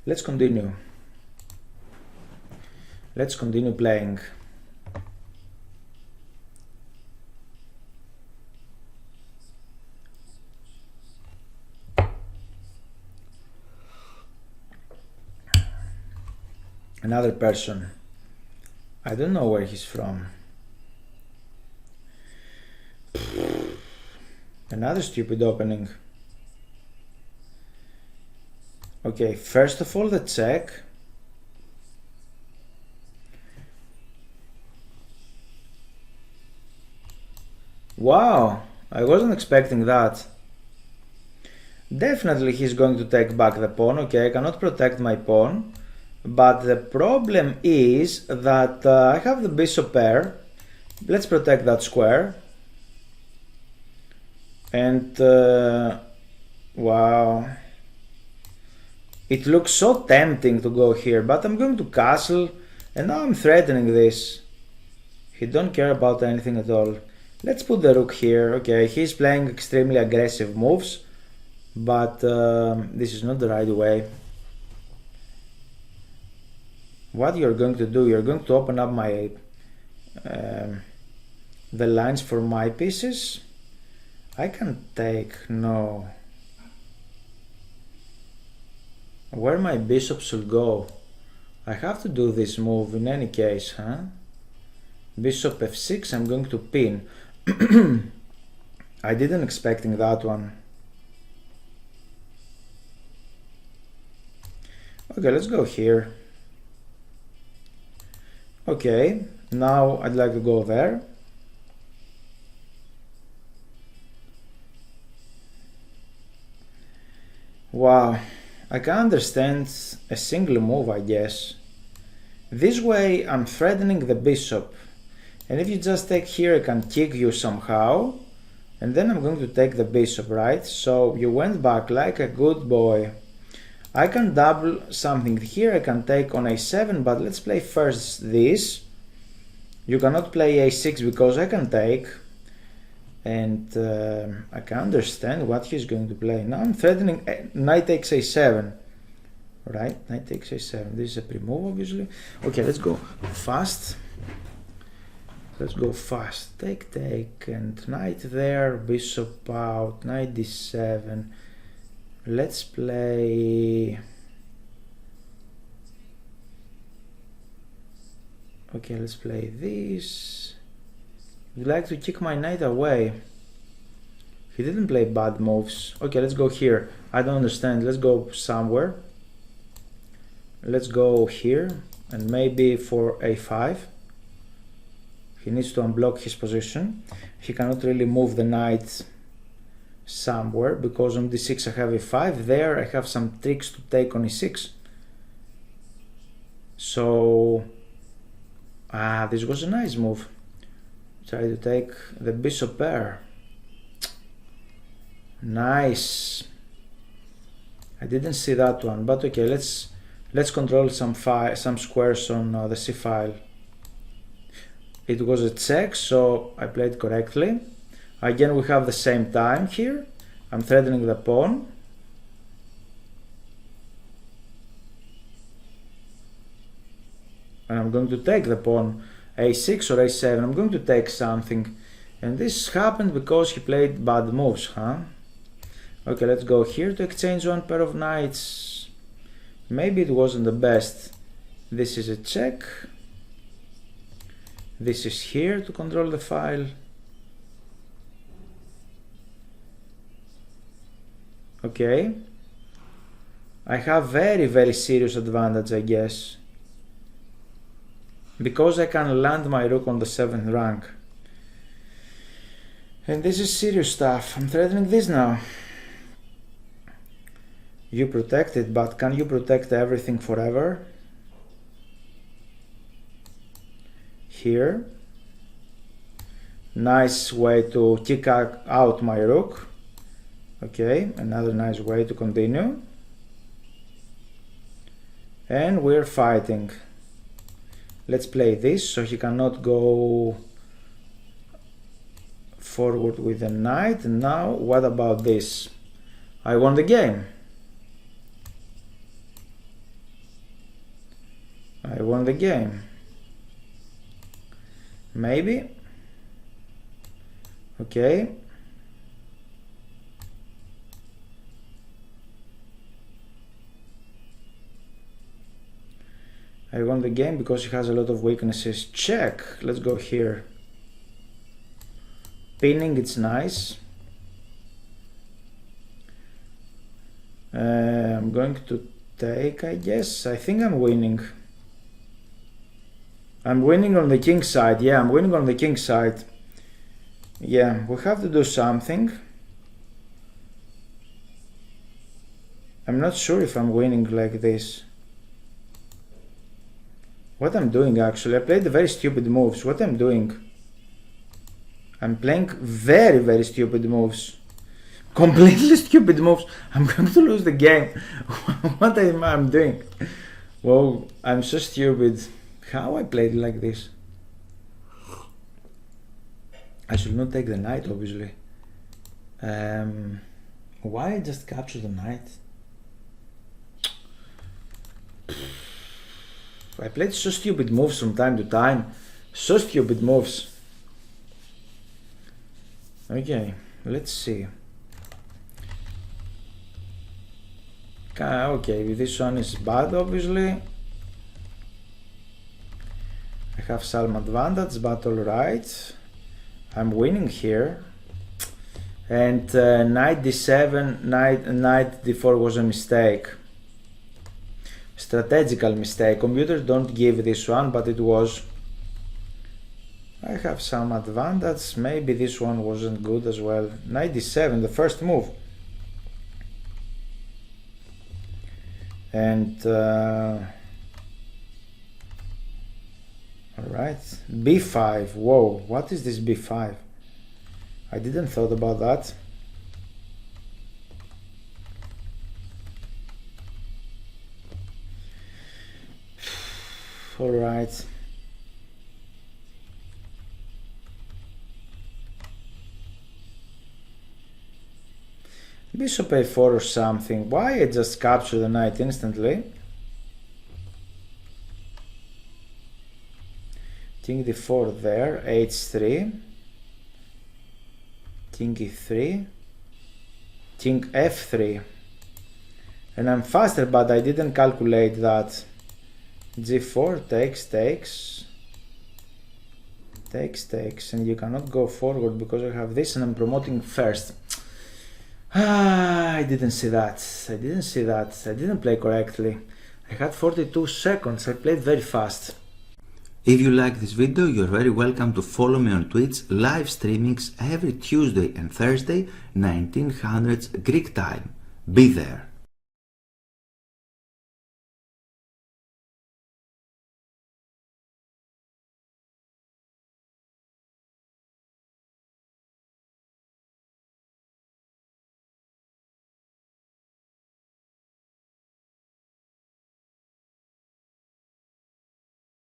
Let's continue. Let's continue playing. Another person. I don't know where he's from. Another stupid opening. Okay, first of all the check. Wow, I wasn't expecting that. Definitely he's going to take back the pawn. Okay, I cannot protect my pawn. But the problem is that I have the bishop pair. Let's protect that square. And wow. It looks so tempting to go here, but I'm going to castle and now I'm threatening this. He don't care about anything at all. Let's put the rook here. Okay, he's playing extremely aggressive moves, but this is not the right way. What you're going to do, you're going to open up my the lines for my pieces. I can take, no. Where my bishop should go? I have to do this move in any case, huh? Bishop f6, I'm going to pin. I didn't expecting that one. Okay, let's go here. Okay, now I'd like to go there. Wow, I can understand a single move, I guess. This way I'm threatening the bishop. And if you just take here, I can kick you somehow. And then I'm going to take the bishop, right? So you went back like a good boy. I can double something here, I can take on a7, but let's play first this. You cannot play a6 because I can take. And I can understand what he's going to play. Now I'm threatening knight takes a7. Right, knight takes a7. This is a pre-move, obviously. Okay, let's go fast. Let's go fast. Take, take, and knight there, bishop out, knight d7. Let's play. Okay, let's play this. He'd like to kick my knight away. He didn't play bad moves. Okay, let's go here. I don't understand. Let's go somewhere. Let's go here and maybe for a5. He needs to unblock his position. He cannot really move the knight somewhere because on d6 I have a5. There I have some tricks to take on e6. So this was a nice move. Try to take the bishop pair. Nice. I didn't see that one, but okay, let's control some squares on the c file. It was a check, so I played correctly. Again, we have the same time here. I'm threatening the pawn. And I'm going to take the pawn a6 or a7. I'm going to take something. And this happened because he played bad moves, huh? Okay, let's go here to exchange one pair of knights. Maybe it wasn't the best. This is a check. This is here to control the file. Okay. I have very serious advantage, I guess. Because I can land my rook on the 7th rank. And this is serious stuff. I'm threatening this now. You protect it, but can you protect everything forever? Here. Nice way to kick out my rook. Okay, another nice way to continue. And we're fighting. Let's play this so he cannot go forward with the knight. And now what about this? I won the game. I won the game. Maybe. Okay. I won the game because he has a lot of weaknesses. Check. Let's go here. Pinning, it's nice. I'm going to take, I guess. I think I'm winning. I'm winning on the king side. Yeah, I'm winning on the king side. Yeah, we have to do something. I'm not sure if I'm winning like this. What I'm doing actually, I played very stupid moves. What I'm doing? I'm playing very, very stupid moves. Completely stupid moves. I'm going to lose the game. What am I doing? Whoa, I'm so stupid. How I played like this? I should not take the knight, obviously. Why I just capture the knight? I played so stupid moves from time to time. So stupid moves. Okay, let's see. Okay, this one is bad, obviously. I have some advantage, but alright. I'm winning here. And knight d7, knight d4 was a mistake. Strategical mistake. Computers don't give this one, but it was. I have some advantage. Maybe this one wasn't good as well. Knight d7, the first move. And alright, b5. Whoa, what is this b5? I didn't thought about that. Alright. Bishop a4 or something. Why I just capture the knight instantly? King d4 there, h3. King e3. King f3. And I'm faster, but I didn't calculate that. g4 takes, and you cannot go forward because I have this and I'm promoting first. I didn't see that. I didn't play correctly. I had 42 seconds. I played very fast. If you like this video, you're very welcome to follow me on Twitch, live streamings every Tuesday and Thursday, 1900 Greek time. Be there.